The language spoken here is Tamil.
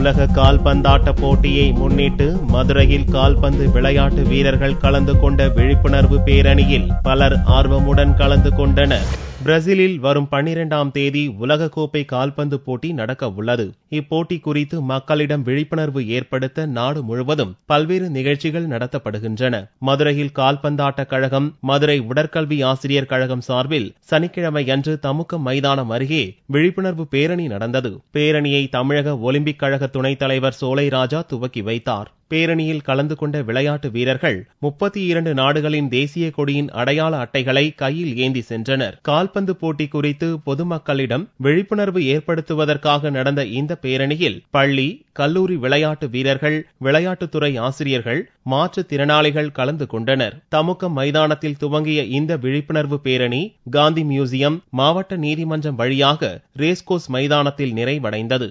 உலக கால்பந்தாட்ட போட்டியை முன்னிட்டு மதுரையில் கால்பந்து விளையாட்டு வீரர்கள் கலந்து கொண்ட விழிப்புணர்வு பேரணியில் பலர் ஆர்வமுடன் கலந்து கொண்டனர். பிரேசிலில் வரும் 12ஆம் தேதி உலகக்கோப்பை கால்பந்து போட்டி நடக்க உள்ளது. இப்போட்டி குறித்து மக்களிடம் விழிப்புணர்வு ஏற்படுத்த நாடு முழுவதும் பல்வேறு நிகழ்ச்சிகள் நடத்தப்படுகின்றன. மதுரையில் கால்பந்தாட்ட கழகம், மதுரை உடற்கல்வி ஆசிரியர் கழகம் சார்பில் சனிக்கிழமையன்று தமுக்கம் மைதானம் அருகே விழிப்புணர்வு பேரணி நடந்தது. பேரணியை தமிழக ஒலிம்பிக் கழக துணைத் தலைவர் சோலை ராஜா துவக்கி வைத்தார். பேரணியில் கலந்து கொண்ட விளையாட்டு வீரர்கள் 32 நாடுகளின் தேசிய கொடியின் அடையாள அட்டைகளை கையில் ஏந்தி சென்றனர். கால்பந்து போட்டி குறித்து பொதுமக்களிடம் விழிப்புணர்வு ஏற்படுத்துவதற்காக நடந்த இந்த பேரணியில் பள்ளி, கல்லூரி விளையாட்டு வீரர்கள், விளையாட்டுத்துறை ஆசிரியர்கள், மாற்றுத்திறனாளிகள் கலந்து கொண்டனர். தமுக்கம் மைதானத்தில் துவங்கிய இந்த விழிப்புணர்வு பேரணி காந்தி மியூசியம், மாவட்ட நீதிமன்றம் வழியாக ரேஸ்கோர்ஸ் மைதானத்தில் நிறைவடைந்தது.